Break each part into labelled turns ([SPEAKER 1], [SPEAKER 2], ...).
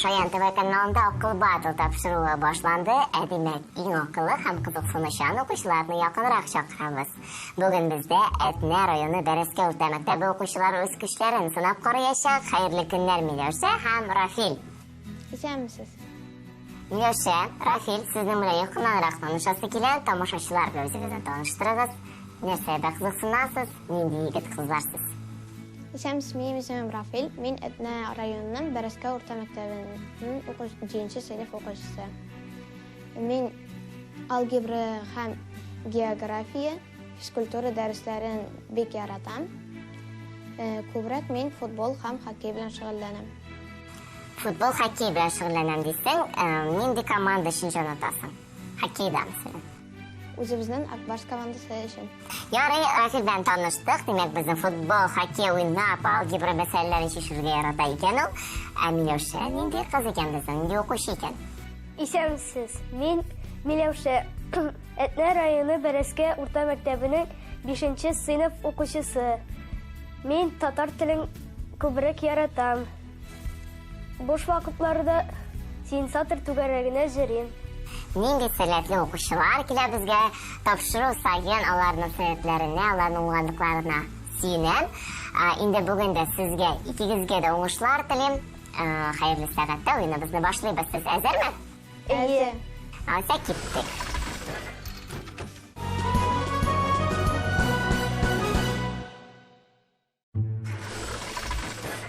[SPEAKER 1] Шаян ТВ каналында акыл батыл тапшыруы башланды. Әдимәк иң акыллы һәм кызыксынучан укучыларны якынрак чакырабыз. Бүген бездә Әтнә районы Бәрәскә урта мәктәбе укучылары үз көчләрен сынап карыячак. Хәерле көннәр, Миләүшә һәм Рафил.
[SPEAKER 2] Исәнмесез?
[SPEAKER 1] Миләүшә, Рафил, сезнең белән якыннанрак танышасы килә. Тамашачыларга үзегезне таныштырыгыз. Нәрсәдә кызыксынасыз? Нинди егет кызларсыз?
[SPEAKER 2] Исәнмесез, минем исемем Рафил. Мин Әтнә районының Бәрәскә урта мәктәбенең 10-нчы сыйныф укучысы. Мин алгебра һәм география, физкультура дәресләрен бик яратам. Күбрәк мин футбол һәм хоккей белән шөгыльләнәм.
[SPEAKER 1] Футбол, хоккей белән шөгыльләнәм дисәң, нинди команда өчен җанатасың? Хоккейда мисәлән?
[SPEAKER 2] Үзебезнең Акбарс командасы өчен.
[SPEAKER 1] Ярый, Рафил белән таныштык. Димәк, безнең футбол, хоккей уйнап, алгебра мәсьәләләрен чишергә ярата икән ул. Ә Миләүшә нинди кыз икән дисәң, нинди укучы икән?
[SPEAKER 3] Исәнмесез, мин Миләүшә, Әтнә районы Бәрәскә урта мәктәбенең 5-нче сыйныф укучысы. Мин татар телен күбрәк яратам. Буш вакытларда сенсатор түгәрәгенә җөрим.
[SPEAKER 1] Нинди сәләтле укучылар килә безгә, тапшыру сайын аларның сәләтләренә, аларның уңганлыкларына сөенәм. Инде бүген дә сезгә, икегезгә дә уңышлар телим. Хәерле сәгатьтә уеныбызны башлыйбыз. Сез әзерме?
[SPEAKER 2] Әзер.
[SPEAKER 1] Алса киттек.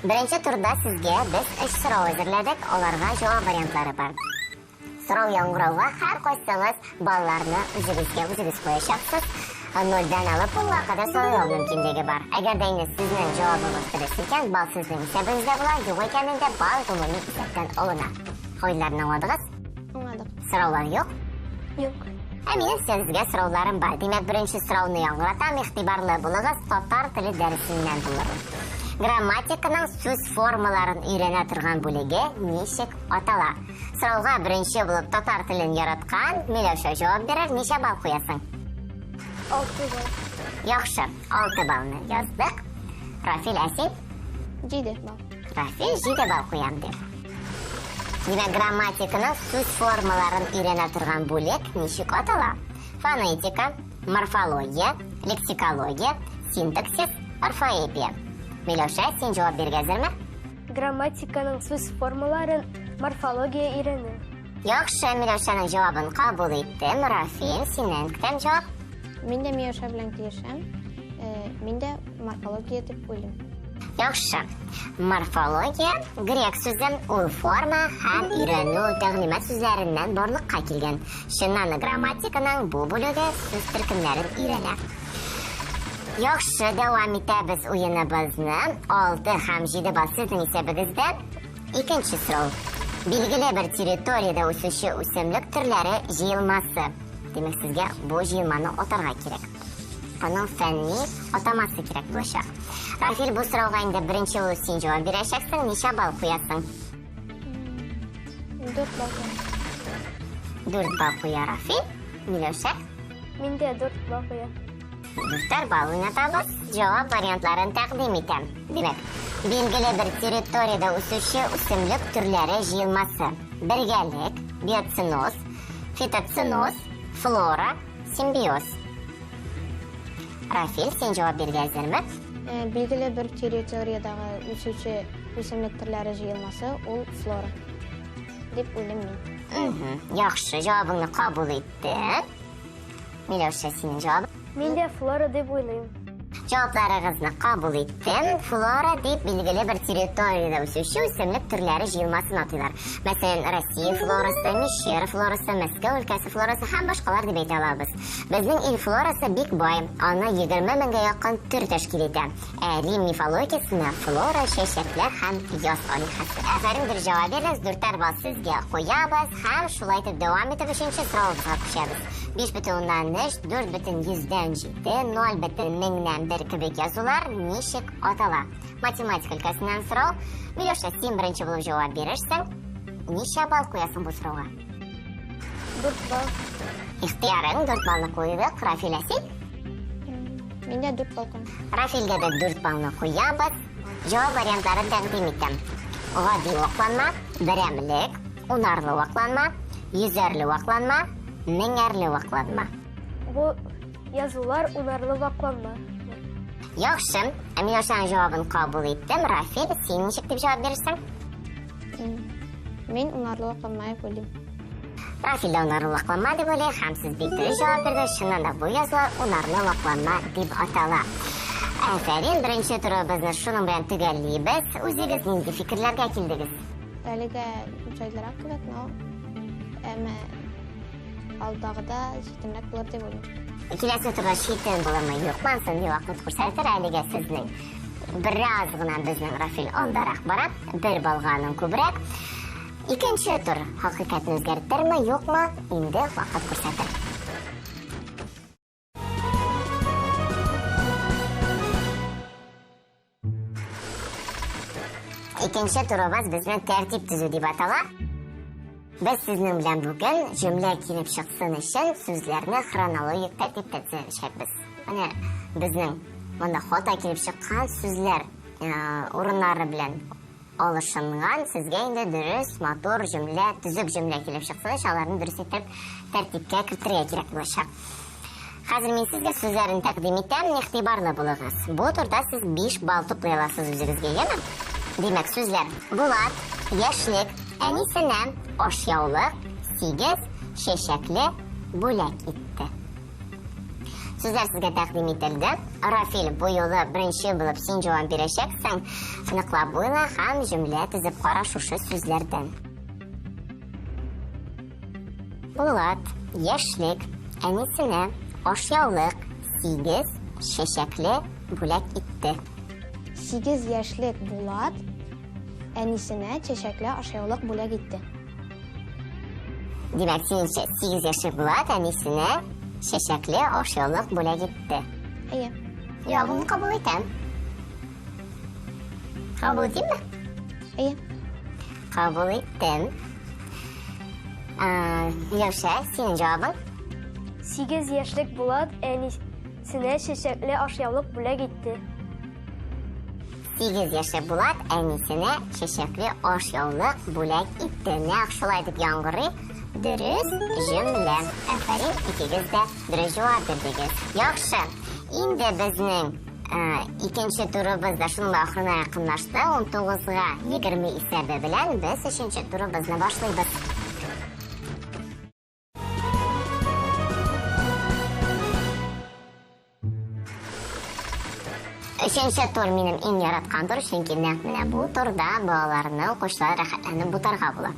[SPEAKER 1] Беренче турда сезгә без 3 сорау әзерләдек, аларга җавап вариантлары бар. Сорау яңгырауга һәр кайсыгыз балларны үзегез куячаксыз. 0-дан алып 10-га кадәр сайлау мөмкинлеге бар. Әгәр дә инде сезнең җавабыгыз дөрес икән, бал сезнең исәбегездә була, юк икәнендә бал гомуми исәптән алына. Хәерләрне аңладыгыз?
[SPEAKER 2] Аңладык.
[SPEAKER 1] Сораулар юк?
[SPEAKER 2] Юк.
[SPEAKER 1] Минем сезгә сорауларым бар. Димәк, беренче сорауны яңгыратам, игътибарлы булыгыз, татар теле дәресеннән булыр. Грамматиканың сүз формаларын өйрәнә торган бүлеге ничек атала? Сорауга беренче булып татар телен яраткан Миләүшә җавап бирер, ничә бал куясың?
[SPEAKER 3] 6 бал.
[SPEAKER 1] Яхшы, 6 балны яздык. Рафил, әсин?
[SPEAKER 2] 7 бал.
[SPEAKER 1] Рафил 7 бал куям дир. Димәк, грамматиканың сүз формаларын өйрәнә торган бүлек ничек атала? Фонетика, морфология, лексикология, синтаксис, орфоэпия. Миләүшә, син җавап бирергә әзерме?
[SPEAKER 3] Грамматиканың сүз формаларын морфология өйрәнә.
[SPEAKER 1] Яхшы, Миләүшәнең җавабын кабул иттем. Рафил, синнән көтәм җавап.
[SPEAKER 2] Мин дә Миләүшә белән килешәм. Мин дә морфология дип уйлыйм.
[SPEAKER 1] Яхшы. Морфология грек сүзе, ул форма һәм өйрәнү тәгълимат сүзләреннән барлыкка килгән. Чыннан грамматиканың бу бүлеге сүз төркемнәрен өйрәнә. Яхшы, дәвам итәбез уеныбызны. 6 һәм 7 бал сезнең исәбегездә. Икенче сорау. Билгеле бер территорияда үсүче үсемлек төрләре җыелмасы. Димәк, сезгә бу җыелманы атарга кирәк. Аның фәнни атамасы кирәк булачак. Рафил, бу сорауга инде беренче булып син җавап бирәчәксең, ничә бал куясың?
[SPEAKER 2] 4 бал.
[SPEAKER 1] 4 бал куя Рафил. Миләүшә?
[SPEAKER 3] Мин дә 4 бал куям.
[SPEAKER 1] 4 бал уйнатабыз. Җавап вариантларын тәкъдим итәм. Димәк, билгеле бер территорияда үсүче үсемлек төрләре җыелмасы. Бергәлек, биоценоз, фитоценоз, флора, симбиоз. Рафил, син җавап бирергә әзерме?
[SPEAKER 2] Билгеле бер территориядагы үсүче үсемлек төрләре җыелмасы ул флора дип уйлыйм мин.
[SPEAKER 1] Яхшы, җавабыңны кабул иттем. Миләүшә, синең җавабың?
[SPEAKER 3] Мин дә флора дип уйлыйм.
[SPEAKER 1] Җавапларыгызны кабул иттем. Флора дип билгеле бер территорияда үсүче үсемлек төрләре җыелмасын атыйлар. Мәсәлән, Россия флорасы, Мишер флорасы, Мәскәү өлкәсе флорасы һәм башкалар дип әйтә алабыз. Безнең ил флорасы бик бай. Аны 20 меңгә якын төр тәшкил итә. Рим мифологиясенә флора, чәчәкләр һәм яз алиһасы. Әфәрин, бер җавап бирегез, 4 бал сезгә куябыз һәм шулай итеп дәвам итеп 3нче сорауга күчәбез. 5,3, 4,100-7, 0,1000 кебек язулар ничек атала? Математика өлкәсеннән сорау. Миләүшә, син беренче булып җавап бирерсең, ничә бал куясың бу сорауга?
[SPEAKER 3] 4 бал.
[SPEAKER 1] Ихтыярың 4 балны куйдык. Рафил, син?
[SPEAKER 2] Мин дә 4 бал куям.
[SPEAKER 1] Рафилгә дә 4 балны куябыз. Җавап вариантларын тәкъдим итәм. гади вакланма, берәмлек, унарлы вакланма, йөзәрле вакланма, меңәрле вакланма.
[SPEAKER 3] Бу язулар унарлы вакланма.
[SPEAKER 1] Яхшы, Миләүшәнең җавабын кабул иттем. Рафил, син ничек дип җавап бирерсең?
[SPEAKER 2] Мин унарлы вакланма дип уйлыйм.
[SPEAKER 1] Рафил да унарлы вакланма дип уйлый, һәм сез бик дөрес җавап бирдегез. Чыннан да бу язулар унарлы вакланма дип атала. Афәрин, беренче турыбызны шуның белән төгәллибез. Үзегез нинди фикерләргә килдегез?
[SPEAKER 2] Әлегә җайлырак кебек, но әмма алдагыда җитемрәк булыр дип уйлыйм.
[SPEAKER 1] Киләсе турда читен булырмы, юкмы, соңгы вакыт күрсәтер. Әлегә сезнең бераз гына безнең Рафил алдарак бара, бер балганың күбрәк. Икенче тур хакыйкатьне үзгәртерме, юкмы, инде вакыт күрсәтер. Икенче турыбыз безнең тәртип төзү дип атала. Без сезнең белән бүген җөмлә килеп чыксын өчен сүзләрне хронологик тәртиптә төзәчәкбез. Менә безнең монда хата килеп чыккан сүзләр урыннары белән алышынган, сезгә инде дөрес, матур җөмлә, төзек җөмлә килеп чыксын, аларны дөрес итеп тәртипкә кертергә кирәк булачак. Хәзер мин сезгә сүзләрне тәкъдим итәм, игътибарлы булыгыз. Бу турда сез 5 балл туплый аласыз үзегезгә, яме? Димәк, сүзләр: Булат, яшьлек, әнисенә, ашъяулык, 8, чәчәкле, бүләк итте. Сүзләр сезгә тәкъдим ителде. Рафил, бу юлы беренче булып син җавап бирәчәксең. Ныклап уйла һәм җөмлә төзеп кара шушы сүзләрдән. Булат, яшьлек, әнисенә, ашъяулык, 8, чәчәкле, бүләк итте.
[SPEAKER 2] 8 яшьлек Булат әнисенә чәчәкле ашъяулык бүләк итте.
[SPEAKER 1] Димәк, синеңчә 8 яшьлек Булат әнисенә чәчәкле ашъяулык бүләк итте.
[SPEAKER 2] Әйе.
[SPEAKER 1] Җавабымны кабул итәм. Кабул итәмме?
[SPEAKER 2] Әйе.
[SPEAKER 1] Кабул иттем. Миләүшә, синең җавабың?
[SPEAKER 3] 8 яшьлек Булат әнисенә чәчәкле ашъяулык бүләк итте.
[SPEAKER 1] 8 яшьлек Булат әнисенә чәчәкле ашъяулык бүләк итте. Нәкъ шулай дип яңгырый. Дөрес җөмлә. Афәрин, икегез дә дөрес җавап бирдегез. Яхшы. Инде безнең икенче турыбыз да шуның ахырына якынлашты. 19-га 20 исәбе белән без 3-нче турыбызны башлыйбыз. Üçüncü tur минем иң яраткан тур, чөнки нәкъ менә бу турда балаларны, укучылар рәхәтләнеп бутарга була.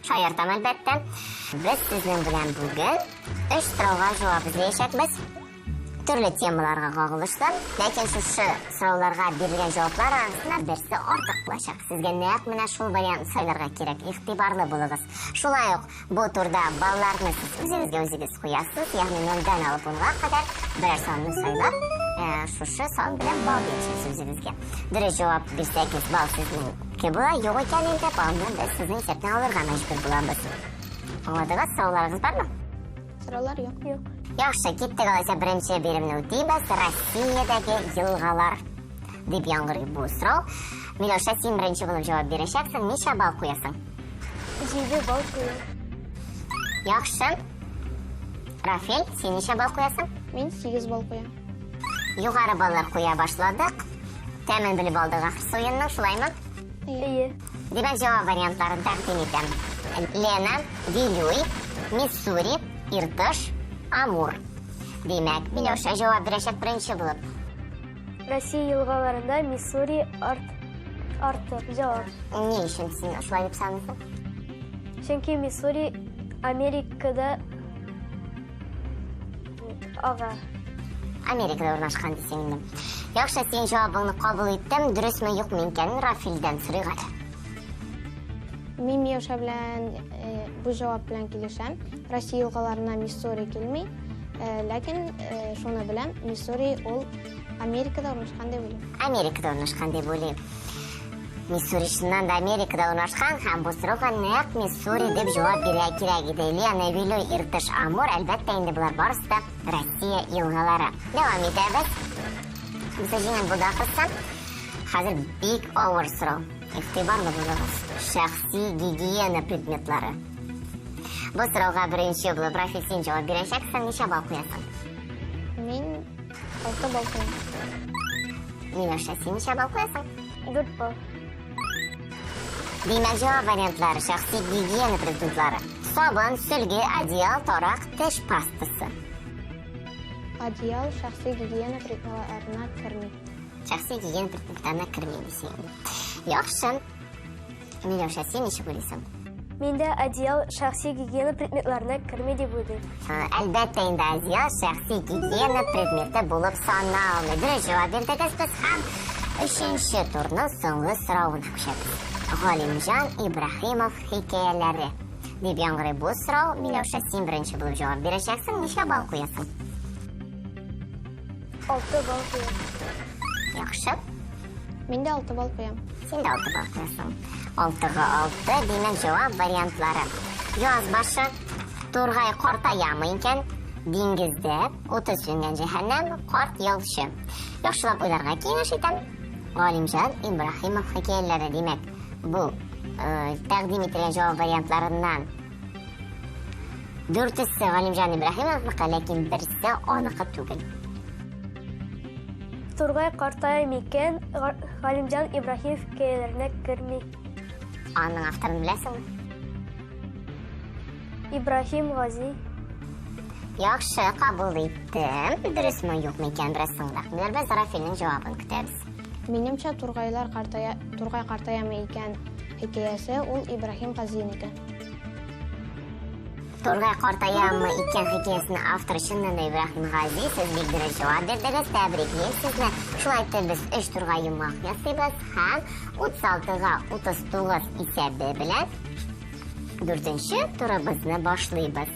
[SPEAKER 1] Шаяртам, әлбәттә. Без сезнең белән бүген 3 сорауга җавап эзләячәкбез. Төрле темаларга кагылышлы, ләкин шушы сорауларга бирелгән җаваплар арасында берсе артык булачак. Сезгә нәкъ менә шул вариантны сайларга кирәк. Игътибарлы булыгыз. Шулай ук бу турда балларны сез үзегез куясыз, ягъни 0-дан алып 10-га кадәр берәр санны сайлап, шушы сан белән балл бирәсез үзегезгә. Дөрес җавап бирсәгез, балл сезнең була, юк икән инде, балны без сезнең исәптән алырга мәҗбүр булабыз. Аңладыгыз, сорауларыгыз бармы?
[SPEAKER 2] Сораулар юк.
[SPEAKER 1] Яхшы, киттек, алайса беренче биремне үтибез. Россиядәге елгалар дип яңгырый бу сорау. Миләүшә, син беренче булып җавап бирәчәксең, ничә балл куясың?
[SPEAKER 3] 7 балл куям.
[SPEAKER 1] Яхшы. Рафил, син ничә балл куясың?
[SPEAKER 2] Мин 8 балл куям.
[SPEAKER 1] Югары баллар куя башладык. Тәмен белеп алдык ахырсы уенның, шулаймы?
[SPEAKER 3] Әйе.
[SPEAKER 1] Димәк, җавап вариантларын тәкъдим итәм. Лена, Вилюй, Миссури, Иртыш, Амур. Димәк, Миләүшә җавап бирәчәк беренче булып.
[SPEAKER 3] Россия елгаларында Миссури артык җавап.
[SPEAKER 1] Ни өчен син шулай дип саныйсың?
[SPEAKER 3] Чөнки Миссури Америкада
[SPEAKER 1] Америкада урнашкан дисең инде. Яхшы, син җавабыңны кабул иттем. Дөресме, юкмы икәнен Рафилдән сорыйга.
[SPEAKER 2] Мин Миләүшә белән бу җавап белән килешәм. Россия елгаларына Миссури килми, ләкин шуны беләм, Миссури ул Америкада урнашкан дип уйлыйм.
[SPEAKER 1] Америкада урнашкан дип уйлыйм. Миссури чыннан да Америкада урнашкан һәм бу сорауга нәкъ Миссури дип җавап бирә кирәк иде. Лена, Вилюй, Иртыш, Амур, әлбәттә инде булар барысы да Россия елгалары. Дәвам итәбез. Без җиңел булды ахырсы. Хәзер бик авыр сорау. Игътибарлы булыгыз. Шәхси гигиена предметлары. Бу сорауга беренче булып Рафил син җавап бирәчәксең, ничә балл куясың?
[SPEAKER 2] Мин 6 балл куям.
[SPEAKER 1] Миләүшә, син ничә балл куясың?
[SPEAKER 3] 4 балл.
[SPEAKER 1] Димәк, җавап вариантлары шәхси гигиена предметлары. Сабын, сөлге, одеял, тарак, теш пастасы.
[SPEAKER 2] Одеял шәхси гигиена предметларына керми.
[SPEAKER 1] Шәхси гигиена предметларына керми дисең. Яхшы. Миләүшә, син ничек уйлыйсың?
[SPEAKER 3] Мин дә одеял шәхси гигиена предметларына керми дип уйлыйм.
[SPEAKER 1] Әлбәттә инде одеял шәхси гигиена предметы булып саналмый. Дөрес җавап бирдегез без һәм 3нче турның соңгы соравына күчәбез. Галимҗан Ибраһимов хикәяләре. Дип яңгырый бу сорау. Миләүшә, син беренче булып җавап бирәчәксең, ничә балл куясың?
[SPEAKER 3] 6 балл куям.
[SPEAKER 1] Яхшы.
[SPEAKER 2] Мин дә 6 балл куям.
[SPEAKER 1] Син дә 6 балл куясың. 6-га 6, димәк җавап вариантлары. Яз башы, Тургай картаямы икән, диңгездә, 30 сүнгән җәһәннәм, карт ялчы. Яхшылап уйларга киңәш итәм. Галимҗан Ибраһимов хикәяләре, димәк, бу тәкъдим ителгән җавап вариантларыннан 4-се Галимҗан Ибраһимовныкы, ләкин берсе аныкы түгел.
[SPEAKER 3] Тургай картая микән, Галимҗан Ибраһимов хикәяләренә керми.
[SPEAKER 1] Аның авторын беләсеңме?
[SPEAKER 3] Ибраһим Гази.
[SPEAKER 1] Яхшы, кабул иттем. Дөресме, юкмы икән бераз соңрак. Без Рафилнең җавабын көтәбез.
[SPEAKER 2] Минемчә, Тургай картаямы икән хикәясе ул Ибраһим Газинеке.
[SPEAKER 1] Тургай картаямы икән хикәясенең авторы чыннан да Ибраһим Гази. Сез бик дөрес җавап бирдегез. Тәбрикләйм сезне. Шулай итеп, без 3 турга йомак ясыйбыз һәм 36-га 39 исәбе белән 4нче турыбызны башлыйбыз.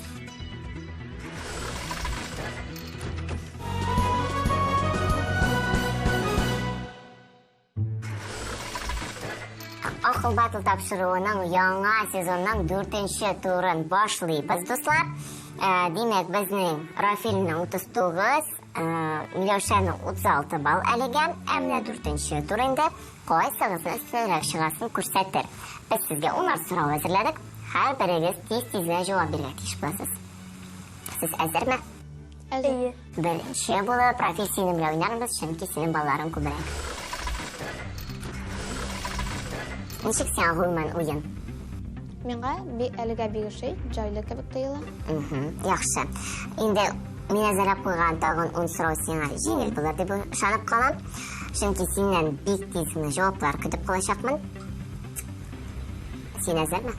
[SPEAKER 1] Акыл батыл тапшыруының яңа сезонның 4нче турын башлыйбыз, дуслар. Димәк, безнең Рафилнең 39, Миләүшәнең 36 балл әлегә, әмма 4нче тур инде кайсыгызны өстенрәк чыгасын күрсәтер. Без сезгә 10 сорау әзерләдек. Һәр берегез тиз-тиз җавап бирергә тиеш буласыз. Сез әзерме?
[SPEAKER 3] Әйе.
[SPEAKER 1] Беренче булып Рафил синең белән уйнарбыз, чөнки синең балларың күбрәк. Ничек сиңа гомумән уен?
[SPEAKER 2] Миңа әлегә бик җайлы кебек тоела.
[SPEAKER 1] Яхшы. Инде мин әзерләп куйган тагын 10 сорау сиңа җиңел булыр дип ышанып калам. Чөнки синнән бик тиз генә җаваплар көтеп калачакмын. Син әзерме?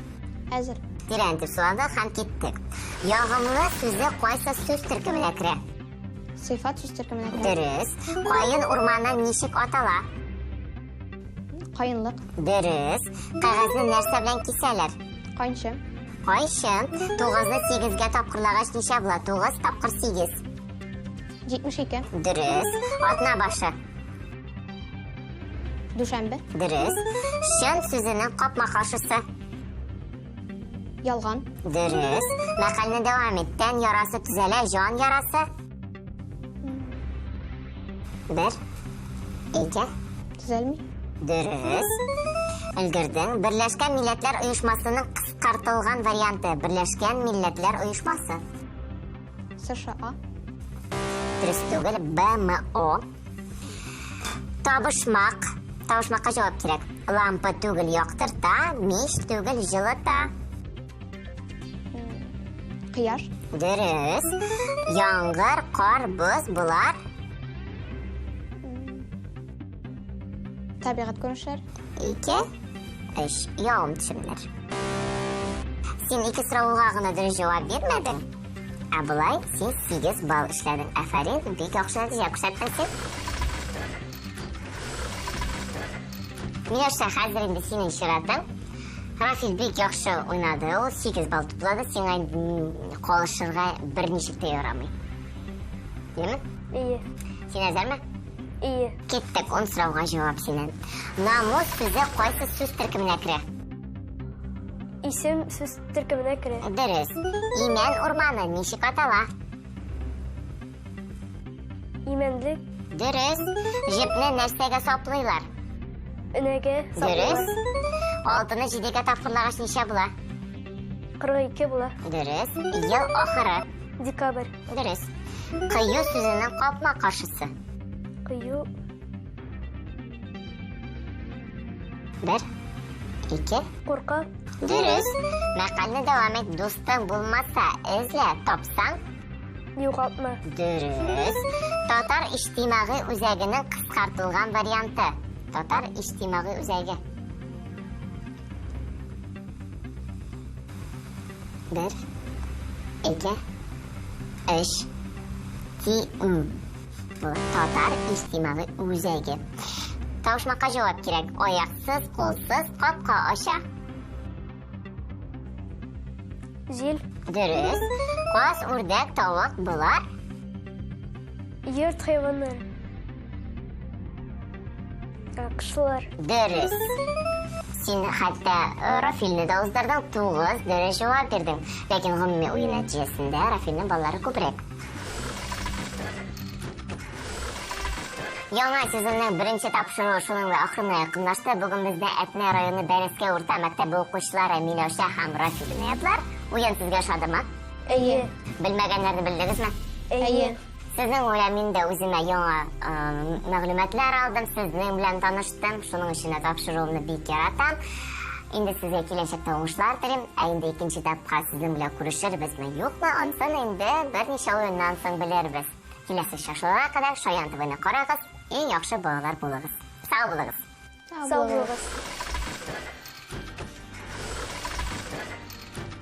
[SPEAKER 2] Әзер.
[SPEAKER 1] Тирән дип суладык һәм киттек. Ягымлы сүзе кайсы сүз төркеменә керә?
[SPEAKER 2] Сыйфат сүз төркеменә керә.
[SPEAKER 1] Дөрес. Кайын урманы ничек атала?
[SPEAKER 2] Кайынлык.
[SPEAKER 1] Дөрес. Кәгазьне нәрсә белән кисәләр?
[SPEAKER 2] Кайынчы.
[SPEAKER 1] Кайшы. 9-ны 8-гә тапкырлагач ничә була? 9 тапкыр 8.
[SPEAKER 2] 72.
[SPEAKER 1] Дөрес. Атна башы.
[SPEAKER 2] Дүшәмбе.
[SPEAKER 1] Дөрес. Шын сүзенең капма-каршысы.
[SPEAKER 2] Ялган.
[SPEAKER 1] Дөрес. Мәкальне дәвам ит. Тән ярасы төзәлә, җан ярасы. 1. 2.
[SPEAKER 2] Төзәлми.
[SPEAKER 1] Дөрес. Өлгердең. Берләшкән Милләтләр Оешмасының кыскартылган варианты. Берләшкән Милләтләр Оешмасы.
[SPEAKER 2] США.
[SPEAKER 1] Дөрес түгел. БМО. Табышмак. Табышмакка җавап кирәк. Лампа түгел, яктырта. Мич түгел, җылыта.
[SPEAKER 2] Кыяр.
[SPEAKER 1] Дөрес. Яңгыр, кар, боз булар.
[SPEAKER 2] Табигать күренешләр.
[SPEAKER 1] 2. 3. Явым төшемнәр. Син 2 сорауга гына дөрес җавап бирмәдең. Ә булай син 8 балл эшләдең. Афәрин, бик яхшы нәтиҗә күрсәттең син. Миләүшә, хәзер инде синең чиратың. Рафил бик яхшы уйнады. Ул 8 балл туплады. Сиңа калышырга берничек тә ярамый. Димме?
[SPEAKER 3] Әйе.
[SPEAKER 1] Син әзерме?
[SPEAKER 3] Әйе.
[SPEAKER 1] Киттек 10 сорауга җавап синнән. Намус сүзе кайсы сүз төркеменә керә?
[SPEAKER 3] Исем сүз төркеменә керә.
[SPEAKER 1] Дөрес. Имән урманы ничек атала?
[SPEAKER 3] Имәнлек.
[SPEAKER 1] Дөрес. Җепне нәрсәгә саплыйлар?
[SPEAKER 3] энәгә
[SPEAKER 1] Дөрес. 6-ны 7-гә тапкырлагач ничә була?
[SPEAKER 3] 42 була.
[SPEAKER 1] Дөрес. Ел ахыры.
[SPEAKER 3] Декабрь.
[SPEAKER 1] Дөрес. Кыю сүзенең капма каршысы.
[SPEAKER 3] Кыю.
[SPEAKER 1] 1, 2.
[SPEAKER 3] Куркак.
[SPEAKER 1] Дөрес. Мәкальне дәвам ит. Дустың булмаса, эзлә, тапсаң.
[SPEAKER 3] Югалтма.
[SPEAKER 1] Дөрес. Татар иҗтимагый үзәгенең кыскартылган варианты. Татар иҗтимагый үзәге. 1, 2, 3, 4. Bu Tatar iҗтимагый үзәге. Тавышмакка җавап кирәк. Аяксыз, кулсыз, капка аша.
[SPEAKER 3] Зил.
[SPEAKER 1] Дөрес. Каз, үрдәк, тавык булар.
[SPEAKER 3] Йорт хайваннары. Кышлар.
[SPEAKER 1] Дөрес. Син хәтта Рафилне дә уздырдың, 9 дөрес җавап бирдең. Ләкин гомуми уен нәтиҗәсендә Рафилнең баллары күбрәк. Яңа сезонның беренче тапшыруы шуның да ахырына якынлашты. Бүген бездә Әтнә районы Бәрәскә урта мәктәбе укучылары Миләүшә һәм Рафил уйнадлар. Уен сезгә ошадымы?
[SPEAKER 2] Әйе.
[SPEAKER 1] Белмәгәннәрне белдегезме?
[SPEAKER 2] Әйе.
[SPEAKER 1] Сезнең белән мин дә үземә яңа мәгълүматлар алдым, сезнең белән таныштым. Шуның өчен дә тапшыруымны бик яратам. Инде сезгә киләчәктә уңышлар телим. Ә инде икенче этапка сезнең белән күрешербезме, юкмы? Ансын инде берничә уеннан соң белербез. Киләсе шашуларга кадәр Шаян ТВ-не карагыз, иң яхшы балалар булыгыз. Сау булыгыз.
[SPEAKER 3] Сау булыгыз.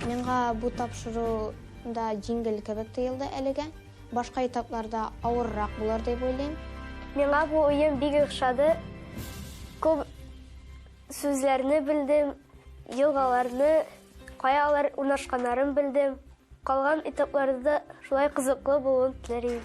[SPEAKER 2] Миңа бу тапшыруда җиңел кебек тоелды әлегә. Башка этапларда авыррак булыр дип уйлыйм.
[SPEAKER 3] Миңа бу уен бик охшады. Күп сүзләрне белдем, елгаларны, кая алар урнашканнарын белдем. Калган этапларда шулай кызыклы булуын теләйм.